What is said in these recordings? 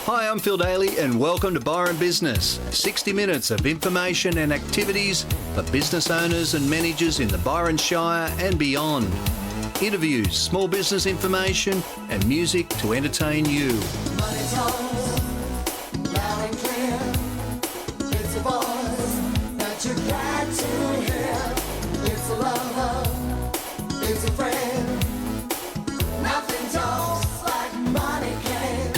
Hi, I'm Phil Daly and welcome to Byron Business. 60 minutes of information and activities for business owners and managers in the Byron Shire and beyond. Interviews, small business information and music to entertain you. Money talks, loud and clear. It's a voice that you got to hear. It's a lover, it's a friend. Nothing talks like money can.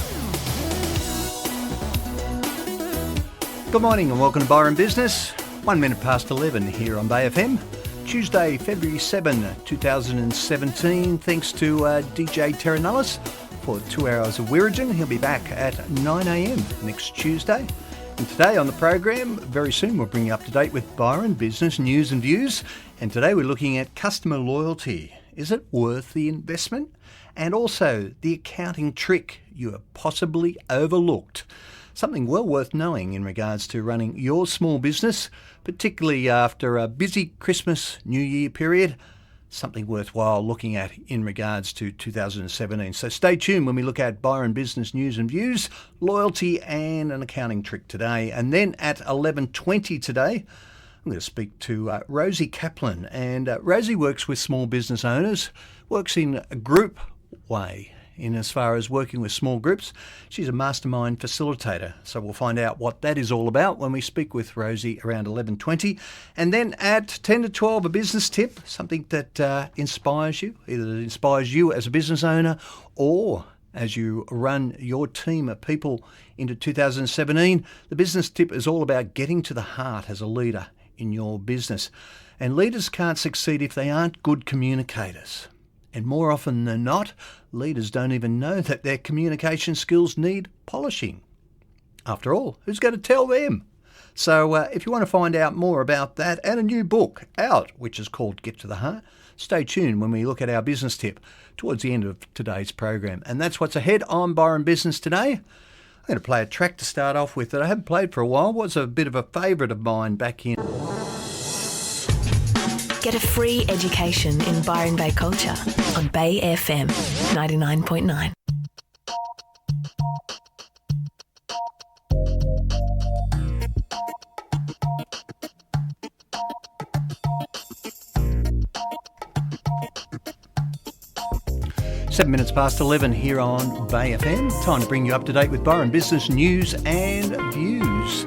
Good morning and welcome to Byron Business. 1 minute past 11 here on Bay FM. Tuesday, February 7, 2017. Thanks to DJ Terranullis for 2 hours of Wirragin. He'll be back at 9 a.m. next Tuesday. And today on the program, very soon we'll bring you up to date with Byron Business news and views. And today we're looking at customer loyalty. Is it worth the investment? And also the accounting trick you have possibly overlooked. Something well worth knowing in regards to running your small business, particularly after a busy Christmas, New Year period. Something worthwhile looking at in regards to 2017. So stay tuned when we look at Byron Business news and views, loyalty and an accounting trick today. And then at 11:20 today, I'm going to speak to Rosie Kaplan. And Rosie works with small business owners, works in a group way. In as far as working with small groups. She's a Mastermind facilitator. So we'll find out what that is all about when we speak with Rosie around 11:20. And then at 10 to 12, a business tip, something that inspires you, either it inspires you as a business owner or as you run your team of people into 2017. The business tip is all about getting to the heart as a leader in your business. And leaders can't succeed if they aren't good communicators. And more often than not, leaders don't even know that their communication skills need polishing. After all, who's going to tell them? So if you want to find out more about that and a new book out, which is called Get to the Heart, stay tuned when we look at our business tip towards the end of today's program. And that's what's ahead on Byron Business today. I'm going to play a track to start off with that I haven't played for a while. It was a bit of a favourite of mine back in... Get a free education in Byron Bay culture on Bay FM 99.9. Minutes past 11 here on Bay FM. Time to bring you up to date with Byron Business news and views.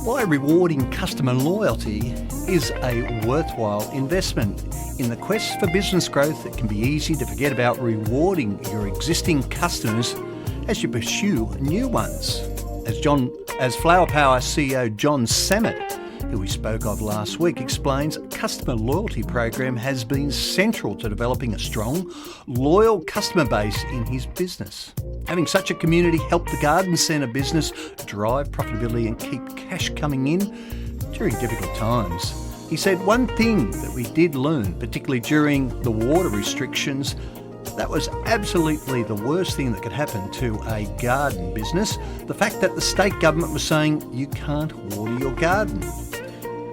Why rewarding customer loyalty is a worthwhile investment. In the quest for business growth, it can be easy to forget about rewarding your existing customers as you pursue new ones. As Flower Power CEO John Samet, who we spoke of last week, explains, customer loyalty program has been central to developing a strong, loyal customer base in his business. Having such a community helped the garden centre business drive profitability and keep cash coming in during difficult times. He said one thing that we did learn, particularly during the water restrictions, that was absolutely the worst thing that could happen to a garden business, the fact that the state government was saying you can't water your garden.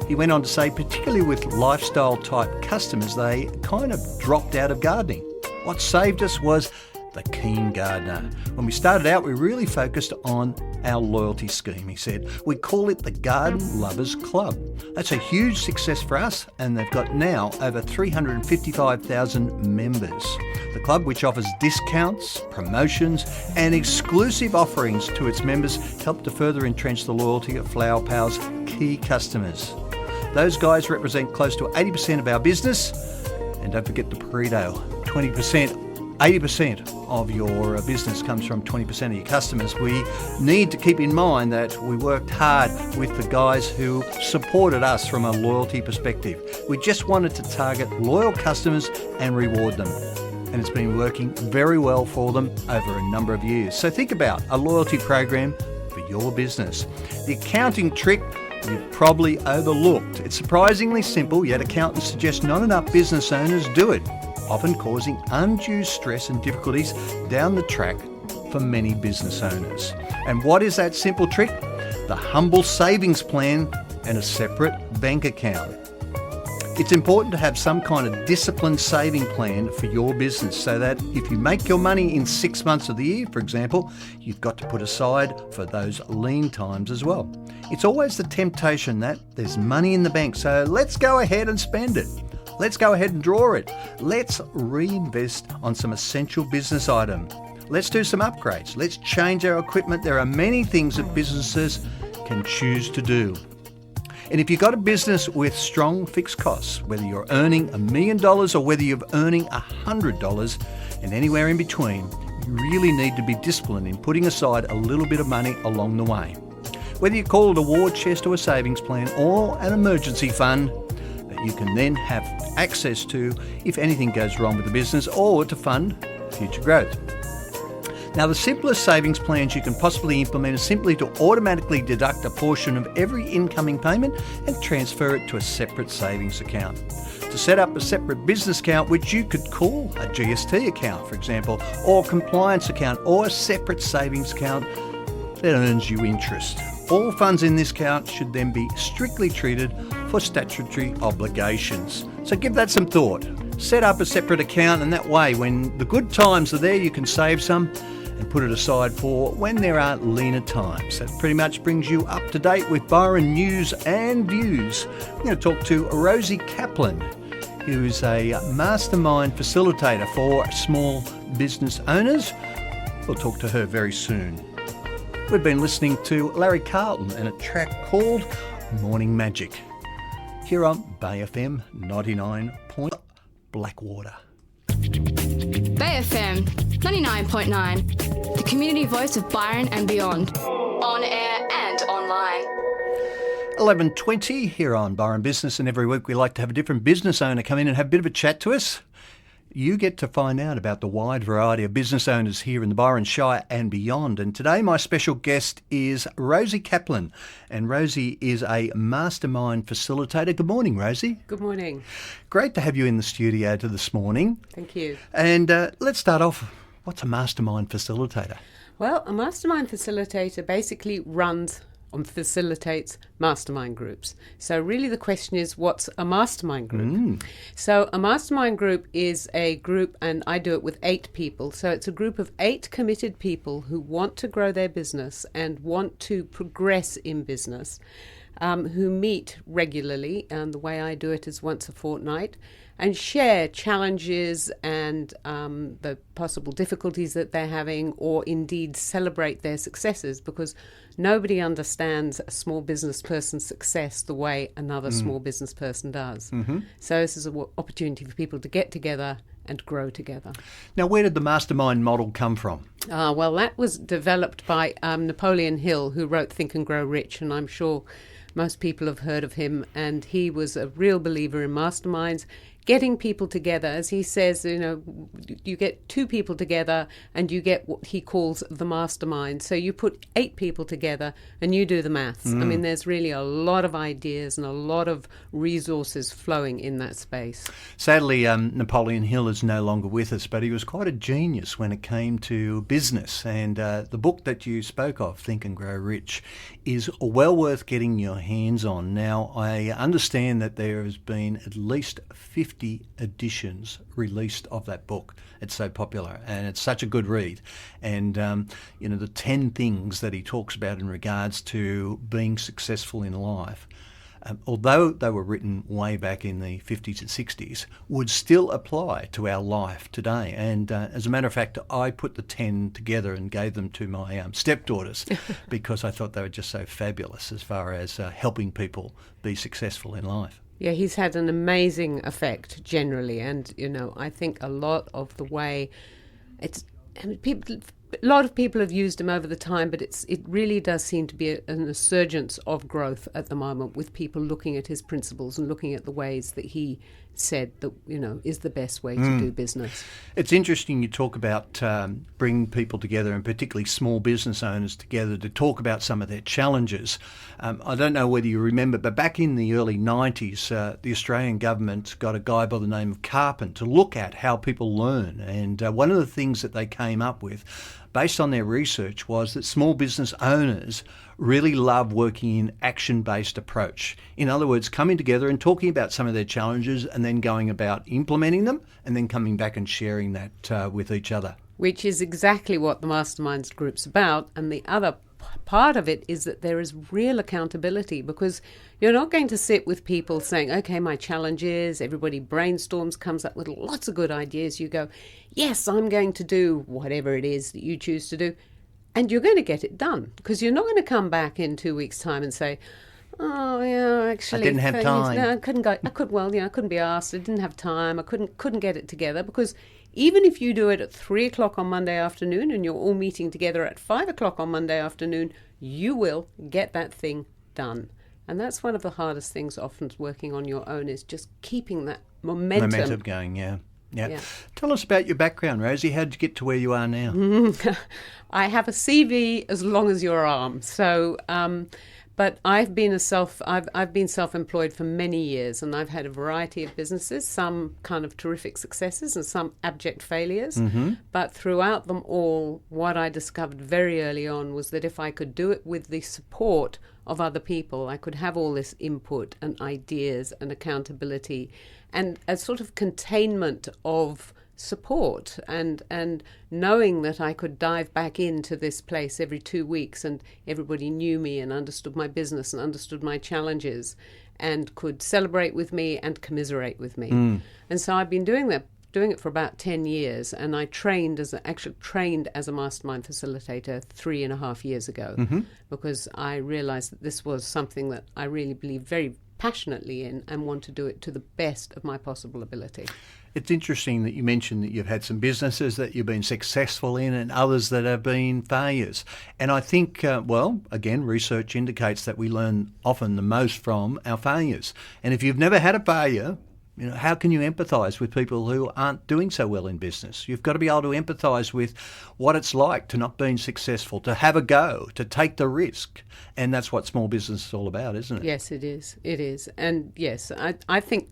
He went on to say, particularly with lifestyle type customers, they kind of dropped out of gardening. What saved us was the keen gardener. When we started out, we really focused on our loyalty scheme, he said. We call it the Garden Lovers Club. That's a huge success for us, and they've got now over 355,000 members. The club, which offers discounts, promotions and exclusive offerings to its members, help to further entrench the loyalty of Flower Power's key customers. Those guys represent close to 80% of our business. And don't forget the Pareto, 80% of your business comes from 20% of your customers. We need to keep in mind that we worked hard with the guys who supported us from a loyalty perspective. We just wanted to target loyal customers and reward them. And it's been working very well for them over a number of years. So think about a loyalty program for your business. The accounting trick you've probably overlooked. It's surprisingly simple, yet accountants suggest not enough business owners do it, often causing undue stress and difficulties down the track for many business owners. And what is that simple trick? The humble savings plan and a separate bank account. It's important to have some kind of disciplined saving plan for your business so that if you make your money in 6 months of the year, for example, you've got to put aside for those lean times as well. It's always the temptation that there's money in the bank, so let's go ahead and spend it. Let's go ahead and draw it. Let's reinvest on some essential business item. Let's do some upgrades. Let's change our equipment. There are many things that businesses can choose to do. And if you've got a business with strong fixed costs, whether you're earning $1 million or whether you're earning $100 and anywhere in between, you really need to be disciplined in putting aside a little bit of money along the way. Whether you call it a war chest or a savings plan or an emergency fund that you can then have access to if anything goes wrong with the business or to fund future growth. Now, the simplest savings plans you can possibly implement is simply to automatically deduct a portion of every incoming payment and transfer it to a separate savings account. To set up a separate business account, which you could call a GST account, for example, or compliance account, or a separate savings account that earns you interest. All funds in this account should then be strictly treated for statutory obligations. So give that some thought. Set up a separate account, and that way, when the good times are there, you can save some and put it aside for when there are leaner times. That pretty much brings you up to date with Byron news and views. We're going to talk to Rosie Kaplan, who is a mastermind facilitator for small business owners. We'll talk to her very soon. We've been listening to Larry Carlton and a track called Morning Magic here on Bay FM 99. Blackwater. Bay FM 99.9, the community voice of Byron and beyond, on air and online. 11:20 here on Byron Business, and every week we like to have a different business owner come in and have a bit of a chat to us. You get to find out about the wide variety of business owners here in the Byron Shire and beyond. And today my special guest is Rosie Kaplan. And Rosie is a mastermind facilitator. Good morning, Rosie. Good morning. Great to have you in the studio this morning. Thank you. And let's start off. What's a mastermind facilitator? Well, a mastermind facilitator basically facilitates mastermind groups. So really the question is, what's a mastermind group? So a mastermind group is a group, and I do it with 8 people. So it's a group of 8 committed people who want to grow their business and want to progress in business, who meet regularly, and the way I do it is once a fortnight, and share challenges and the possible difficulties that they're having, or indeed celebrate their successes, because nobody understands a small business person's success the way another small business person does. So this is an opportunity for people to get together and grow together. Now, where did the mastermind model come from? Well, that was developed by Napoleon Hill, who wrote Think and Grow Rich, and I'm sure most people have heard of him, and he was a real believer in masterminds, getting people together. As he says, you get 2 people together and you get what he calls the mastermind. So you put 8 people together and you do the maths. I mean, there's really a lot of ideas and a lot of resources flowing in that space. Sadly, Napoleon Hill is no longer with us, but he was quite a genius when it came to business. And the book that you spoke of, Think and Grow Rich, is well worth getting your hands on. Now, I understand that there has been at least 50 editions released of that book. It's so popular and it's such a good read. And, the 10 things that he talks about in regards to being successful in life, although they were written way back in the 50s and 60s, would still apply to our life today. And as a matter of fact, I put the 10 together and gave them to my stepdaughters because I thought they were just so fabulous as far as helping people be successful in life. Yeah, he's had an amazing effect generally, and I think a lot of the way a lot of people have used him over the time, but it really does seem to be an resurgence of growth at the moment, with people looking at his principles and looking at the ways that he said that is the best way to do business. It's interesting you talk about bringing people together, and particularly small business owners together, to talk about some of their challenges. I don't know whether you remember, but back in the early 90s, the Australian government got a guy by the name of Carpenter to look at how people learn. And one of the things that they came up with, based on their research, was that small business owners really love working in action-based approach. In other words, coming together and talking about some of their challenges and then going about implementing them and then coming back and sharing that with each other. Which is exactly what the Masterminds group's about. And the other part of it is that there is real accountability, because you're not going to sit with people saying, okay, my challenge is, everybody brainstorms, comes up with lots of good ideas. You go, yes, I'm going to do whatever it is that you choose to do. And you're going to get it done, because you're not going to come back in 2 weeks' time and say, oh, yeah, actually, I didn't have time. No, I couldn't go. I couldn't be asked. I didn't have time. I couldn't get it together, because even if you do it at 3 o'clock on Monday afternoon and you're all meeting together at 5 o'clock on Monday afternoon, you will get that thing done. And that's one of the hardest things often working on your own, is just keeping that momentum going, yeah. Tell us about your background, Rosie. How did you get to where you are now? I have a CV as long as your arm. So, but I've been self-employed for many years, and I've had a variety of businesses, some kind of terrific successes and some abject failures. Mm-hmm. But throughout them all, what I discovered very early on was that if I could do it with the support of other people, I could have all this input and ideas and accountability and a sort of containment of support, and knowing that I could dive back into this place every 2 weeks and everybody knew me and understood my business and understood my challenges and could celebrate with me and commiserate with me. And so I've been doing it for about 10 years, and I trained as a mastermind facilitator 3.5 years ago, because I realized that this was something that I really believe very passionately in and want to do it to the best of my possible ability. It's interesting that you mentioned that you've had some businesses that you've been successful in and others that have been failures. And I think, again, research indicates that we learn often the most from our failures. And if you've never had a failure, how can you empathise with people who aren't doing so well in business? You've got to be able to empathise with what it's like to not being successful, to have a go, to take the risk. And that's what small business is all about, isn't it? Yes, it is. It is. And yes, I think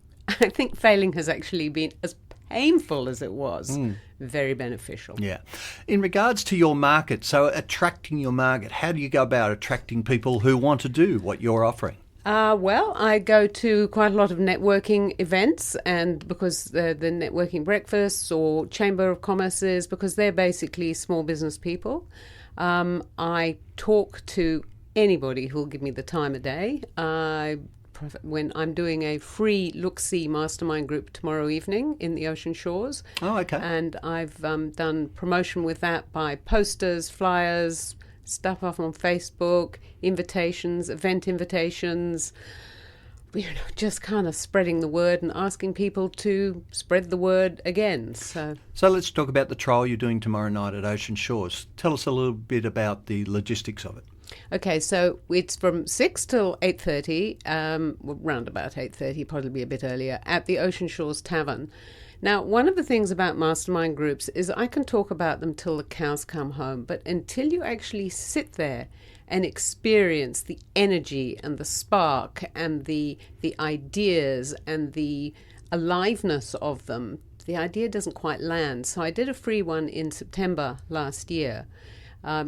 failing has actually been, as painful as it was, very beneficial. Yeah. In regards to your market, so attracting your market, how do you go about attracting people who want to do what you're offering? Well, I go to quite a lot of networking events, and because the networking breakfasts or Chamber of Commerce's, because they're basically small business people. I talk to anybody who'll give me the time of day. When I'm doing a free look-see mastermind group tomorrow evening in the Ocean Shores. Oh, okay. And I've done promotion with that by posters, flyers, stuff off on Facebook, invitations, event invitations, just kind of spreading the word and asking people to spread the word again. So let's talk about the trial you're doing tomorrow night at Ocean Shores. Tell us a little bit about the logistics of it. Okay, so it's from 6 till 8:30, round about 8:30, probably a bit earlier, at the Ocean Shores Tavern. Now, one of the things about mastermind groups is I can talk about them till the cows come home, but until you actually sit there and experience the energy and the spark and the ideas and the aliveness of them, the idea doesn't quite land. So I did a free one in September last year.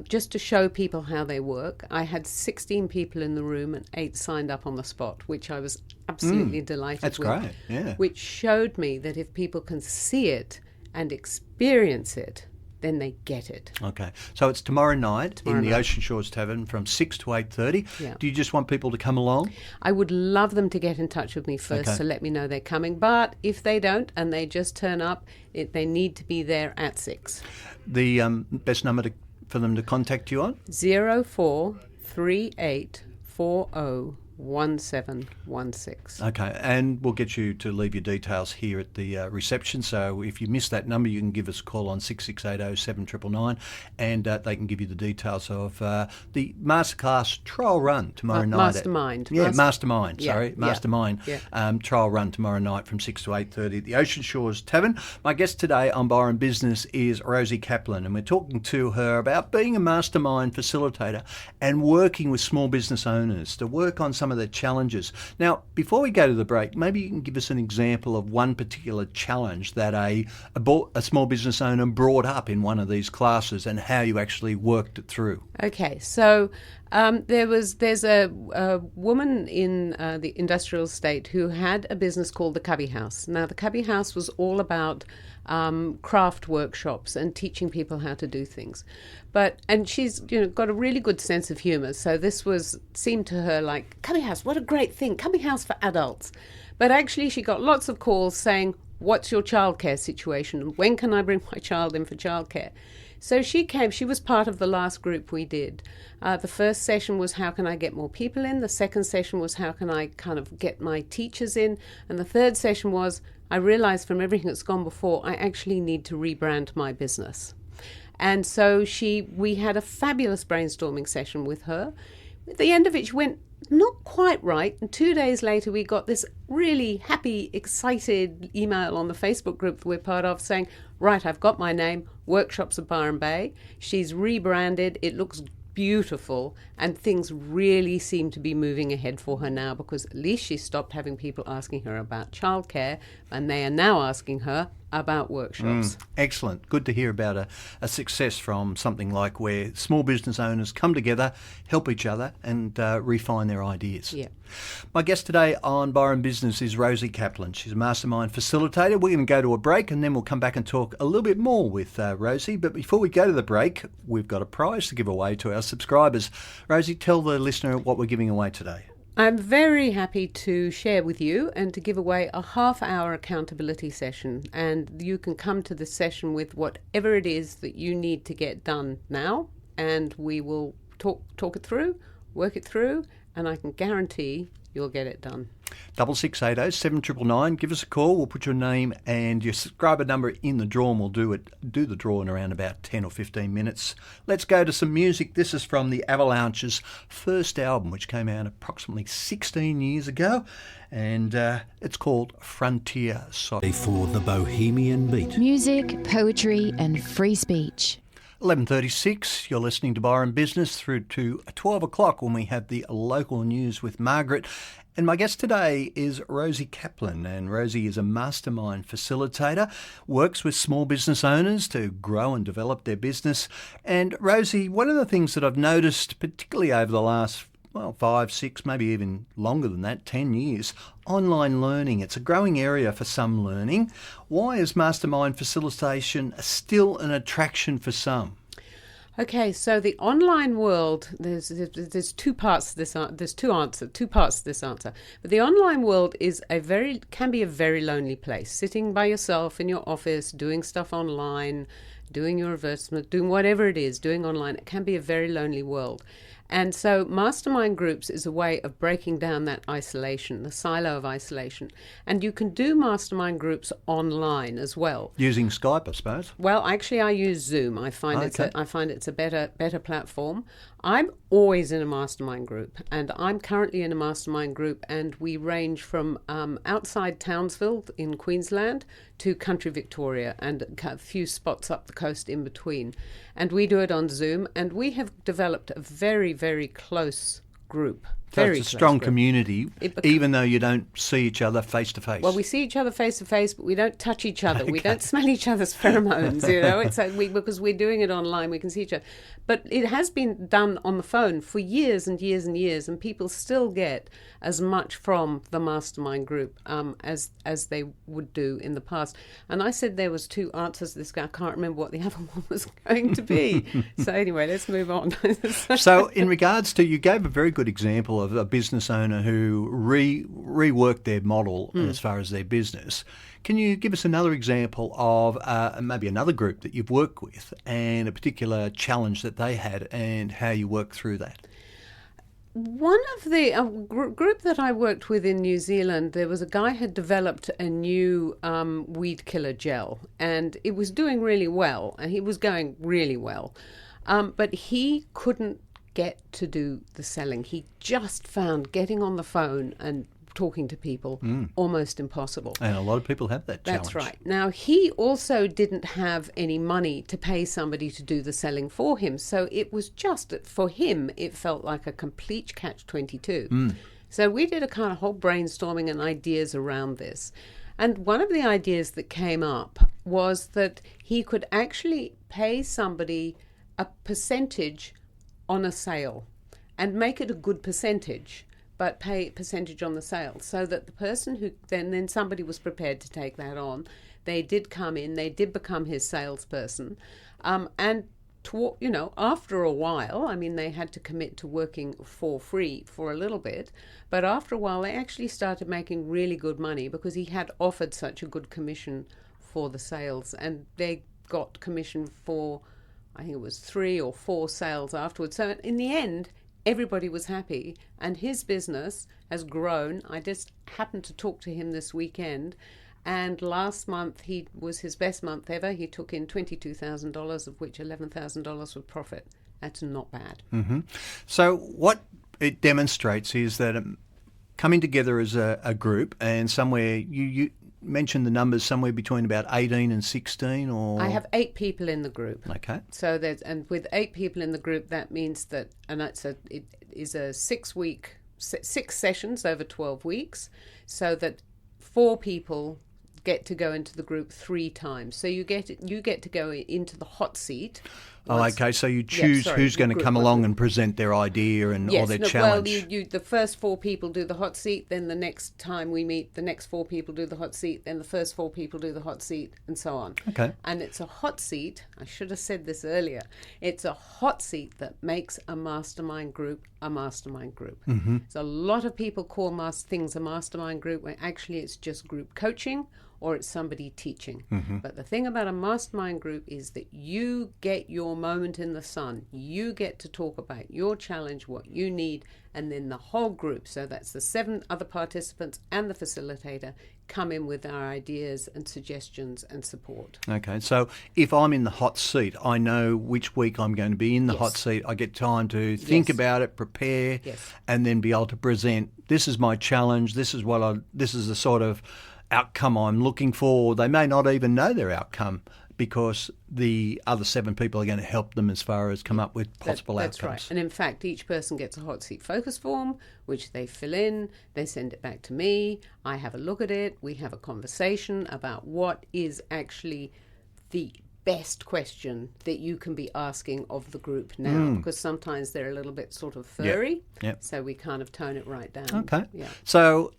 Just to show people how they work. I had 16 people in the room and 8 signed up on the spot, which I was absolutely delighted with. That's great, yeah. Which showed me that if people can see it and experience it, then they get it. Okay, so it's tomorrow night in the Ocean Shores Tavern from 6 to 8:30. Yeah. Do you just want people to come along? I would love them to get in touch with me first to let me know they're coming. But if they don't and they just turn up, they need to be there at 6. The best number for them to contact you on? 0438401716. Okay, and we'll get you to leave your details here at the reception. So if you miss that number, you can give us a call on 6680 and they can give you the details of the masterclass trial run tomorrow night. Mastermind. Mastermind. Mastermind. Yeah. Trial run tomorrow night from 6 to 8:30 at the Ocean Shores Tavern. My guest today on Byron Business is Rosie Kaplan, and we're talking to her about being a mastermind facilitator and working with small business owners to work on some some of the challenges. Now, before we go to the break, maybe you can give us an example of one particular challenge that a small business owner brought up in one of these classes and how you actually worked it through. Okay, so there's a woman in the industrial estate who had a business called the Cubby House. Now, the Cubby House was all about craft workshops and teaching people how to do things. And she's got a really good sense of humour. So this seemed to her like, Cubby House, what a great thing, Cubby House for adults. But actually she got lots of calls saying, what's your childcare situation? When can I bring my child in for childcare? So she came, she was part of the last group we did. The first session was how can I get more people in? The second session was how can I kind of get my teachers in? And the third session was I realized from everything that's gone before, I actually need to rebrand my business. And so we had a fabulous brainstorming session with her. At the end of it, she went, not quite right. And 2 days later, we got this really happy, excited email on the Facebook group that we're part of saying, right, I've got my name, Workshops of Byron Bay. She's rebranded. It looks beautiful. And things really seem to be moving ahead for her now because at least she stopped having people asking her about childcare and they are now asking her about workshops. Excellent. Good to hear about a success from something like where small business owners come together, help each other and refine their ideas. Yeah. My guest today on Byron Business is Rosie Kaplan. She's a Mastermind facilitator. We're going to go to a break and then we'll come back and talk a little bit more with Rosie. But before we go to the break, we've got a prize to give away to our subscribers. Rosie, tell the listener what we're giving away today. I'm very happy to share with you and to give away a half-hour accountability session. And you can come to the session with whatever it is that you need to get done now. And we will talk it through, work it through, and I can guarantee you'll get it done. 6680 7999. Give us a call. We'll put your name and your subscriber number in the draw and we'll do the draw in around about 10 or 15 minutes. Let's go to some music. This is from the Avalanche's first album, which came out approximately 16 years ago. And it's called Frontier Song. For the Bohemian Beat. Music, poetry and free speech. 11:36, you're listening to Byron Business through to 12 o'clock when we have the local news with Margaret. And my guest today is Rosie Kaplan, and Rosie is a Mastermind facilitator, works with small business owners to grow and develop their business. And Rosie, one of the things that I've noticed, particularly over the last 5, 6, maybe even longer than that, 10 years, online learning. It's a growing area for some learning. Why is Mastermind facilitation still an attraction for some? Okay, so the online world, there's two parts to this. There's two parts to this answer. But the online world can be a very lonely place. Sitting by yourself in your office, doing stuff online, doing your investment, doing whatever it is, doing online. It can be a very lonely world. And so Mastermind groups is a way of breaking down that isolation, the silo of isolation. And you can do Mastermind groups online as well. Using Skype, I suppose. Well, actually, I use Zoom. I find it's a better platform. I'm always in a Mastermind group, and I'm currently in a Mastermind group, and we range from outside Townsville in Queensland to country Victoria and a few spots up the coast in between. And we do it on Zoom, and we have developed a very, very close group. So it's a strong community, even though you don't see each other face to face. Well, we see each other face to face, but we don't touch each other. Okay. We don't smell each other's pheromones, because we're doing it online, we can see each other. But it has been done on the phone for years and years and years, and people still get as much from the Mastermind group as they would do in the past. And I said there was two answers to this guy. I can't remember what the other one was going to be. So anyway, let's move on. So in regards to, you gave a very good example of a business owner who reworked their model as far as their business. Can you give us another example of maybe another group that you've worked with and a particular challenge that they had and how you worked through that? One of the group that I worked with in New Zealand, there was a guy who had developed a new weed killer gel, and it was doing really well, and he was going really well. But he couldn't get to do the selling. He just found getting on the phone and talking to people almost impossible. And a lot of people have that challenge. That's right. Now, he also didn't have any money to pay somebody to do the selling for him. So it was just, for him, it felt like a complete catch-22. So we did a kind of whole brainstorming and ideas around this. And one of the ideas that came up was that he could actually pay somebody a percentage on a sale and make it a good percentage, but pay a percentage on the sale, so that the person who then somebody was prepared to take that on. They did come in, they did become his salesperson, and after a while, I mean, they had to commit to working for free for a little bit, but after a while they actually started making really good money because he had offered such a good commission for the sales, and they got commission for, I think it was 3 or 4 sales afterwards. So in the end, everybody was happy, and his business has grown. I just happened to talk to him this weekend, and last month was his best month ever. He took in $22,000, of which $11,000 was profit. That's not bad. Mm-hmm. So what it demonstrates is that coming together as a group, and somewhere you mentioned the numbers somewhere between about 18 and 16, or? I have 8 people in the group. Okay. So and with 8 people in the group, that means that, and it is a 6 sessions over 12 weeks, so that 4 people get to go into the group 3 times. So you get to go into the hot seat. Okay. So you choose who's going to come along and present their idea or their challenge. Well, the first 4 people do the hot seat. Then the next time we meet, the next 4 people do the hot seat. Then the first 4 people do the hot seat, and so on. Okay. And it's a hot seat. I should have said this earlier. It's a hot seat that makes a mastermind group a mastermind group. Mm-hmm. So a lot of people call things a mastermind group when actually it's just group coaching, or it's somebody teaching. Mm-hmm. But the thing about a mastermind group is that you get your moment in the sun. You get to talk about your challenge, what you need, and then the whole group, so that's the 7 other participants and the facilitator, come in with our ideas and suggestions and support. Okay, so if I'm in the hot seat, I know which week I'm going to be in the hot seat. I get time to think about it, prepare, and then be able to present, this is my challenge, this is the sort of outcome I'm looking for. They may not even know their outcome because the other 7 people are going to help them as far as come up with possible outcomes. That's right. And in fact, each person gets a hot seat focus form, which they fill in, they send it back to me, I have a look at it, we have a conversation about what is actually the best question that you can be asking of the group now, because sometimes they're a little bit sort of furry, so we kind of tone it right down. Okay. Yeah. So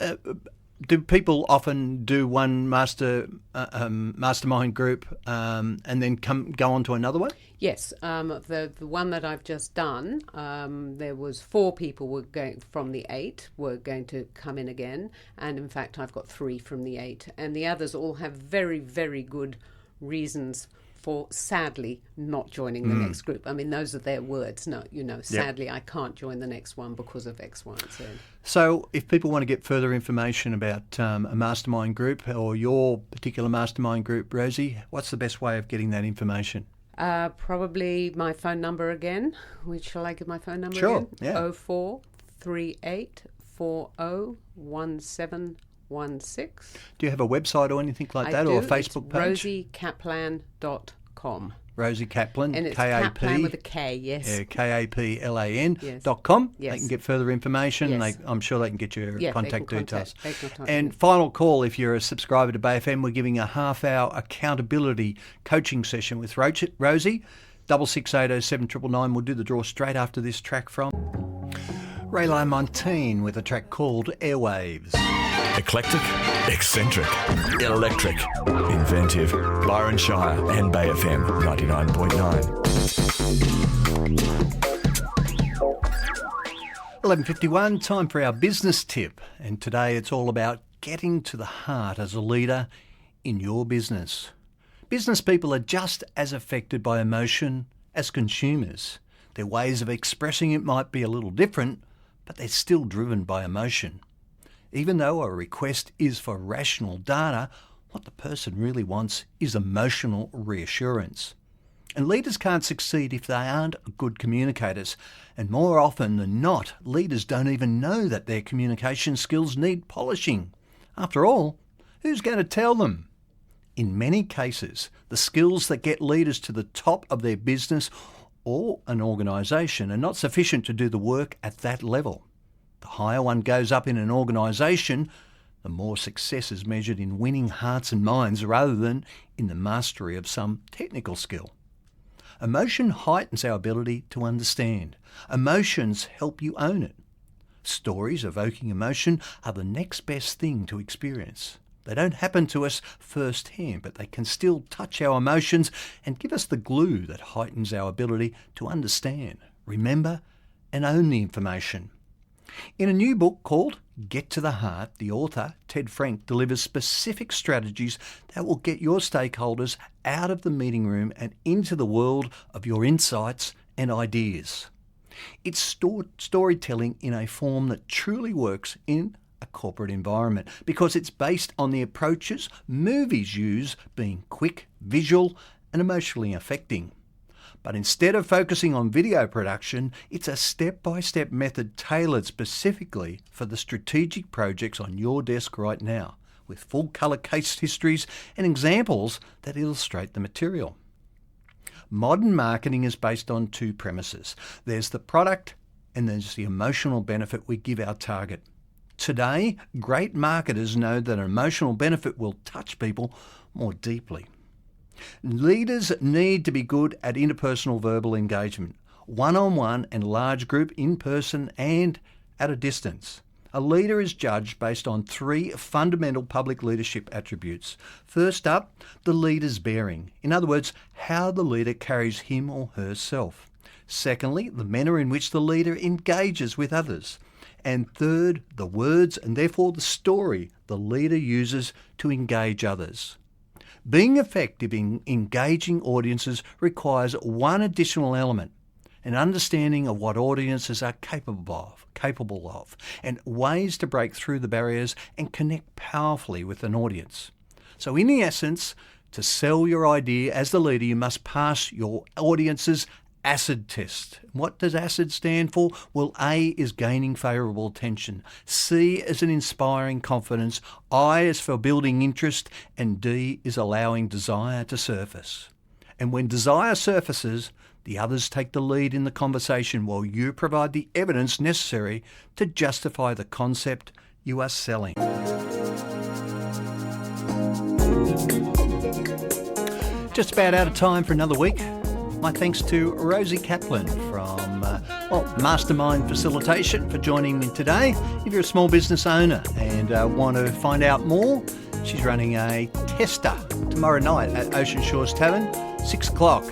do people often do one mastermind group and then go on to another one? Yes, the one that I've just done, there was 4 people from the 8 were going to come in again, and in fact I've got 3 from the 8, and the others all have very, very good reasons for sadly not joining the next group. I mean, those are their words. No, sadly I can't join the next one because of X, Y, and Z. So if people want to get further information about a mastermind group or your particular mastermind group, Rosie, what's the best way of getting that information? Probably my phone number again. Shall I give my phone number again? Sure, yeah. 0438 401716. Do you have a website or anything like that, or a Facebook page? rosiekaplan.com. Rosie Kaplan, and it's K-A-P. Kaplan with a K, yes. Yeah, KAPLAN.com. Yes. They can get further information. Yes. I'm sure they can get your contact details. And final call, if you're a subscriber to Bay FM, we're giving a half-hour accountability coaching session with Rosie. 66807999. We'll do the draw straight after this track from Ray Montaigne with a track called Airwaves. Eclectic, eccentric, electric, inventive. Byron Shire and Bay FM 99.9. 11:51, time for our business tip. And today it's all about getting to the heart as a leader in your business. Business people are just as affected by emotion as consumers. Their ways of expressing it might be a little different, but they're still driven by emotion. Even though a request is for rational data, what the person really wants is emotional reassurance. And leaders can't succeed if they aren't good communicators. And more often than not, leaders don't even know that their communication skills need polishing. After all, who's going to tell them? In many cases, the skills that get leaders to the top of their business or an organisation are not sufficient to do the work at that level. The higher one goes up in an organisation, the more success is measured in winning hearts and minds rather than in the mastery of some technical skill. Emotion heightens our ability to understand. Emotions help you own it. Stories evoking emotion are the next best thing to experience. They don't happen to us firsthand, but they can still touch our emotions and give us the glue that heightens our ability to understand, remember, and own the information. In a new book called Get to the Heart, the author, Ted Frank, delivers specific strategies that will get your stakeholders out of the meeting room and into the world of your insights and ideas. It's storytelling in a form that truly works in a corporate environment because it's based on the approaches movies use, being quick, visual, and emotionally affecting. But instead of focusing on video production, it's a step-by-step method tailored specifically for the strategic projects on your desk right now, with full colour case histories and examples that illustrate the material. Modern marketing is based on two premises. There's the product and there's the emotional benefit we give our target. Today, great marketers know that an emotional benefit will touch people more deeply. Leaders need to be good at interpersonal verbal engagement, one-on-one and large group, in person and at a distance. A leader is judged based on three fundamental public leadership attributes. First up, the leader's bearing. In other words, how the leader carries him or herself. Secondly, the manner in which the leader engages with others. And third, the words and therefore the story the leader uses to engage others. Being effective in engaging audiences requires one additional element, an understanding of what audiences are capable of, and ways to break through the barriers and connect powerfully with an audience. So in essence, to sell your idea as the leader, you must pass your audience's ACID test. What does ACID stand for? Well, A is gaining favourable attention, C is an inspiring confidence, I is for building interest, and D is allowing desire to surface. And when desire surfaces, the others take the lead in the conversation while you provide the evidence necessary to justify the concept you are selling. Just about out of time for another week. My thanks to Rosie Kaplan from Mastermind Facilitation for joining me today. If you're a small business owner and want to find out more, she's running a tester tomorrow night at Ocean Shores Tavern, 6 o'clock.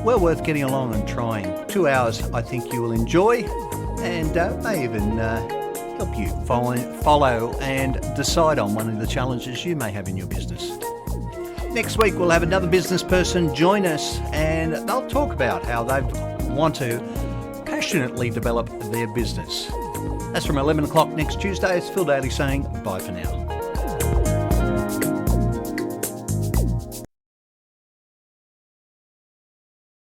Well worth getting along and trying. 2 hours I think you will enjoy and may even help you follow and decide on one of the challenges you may have in your business. Next week we'll have another business person join us and they'll talk about how they want to passionately develop their business. That's from 11 o'clock next Tuesday. It's Phil Daly saying bye for now.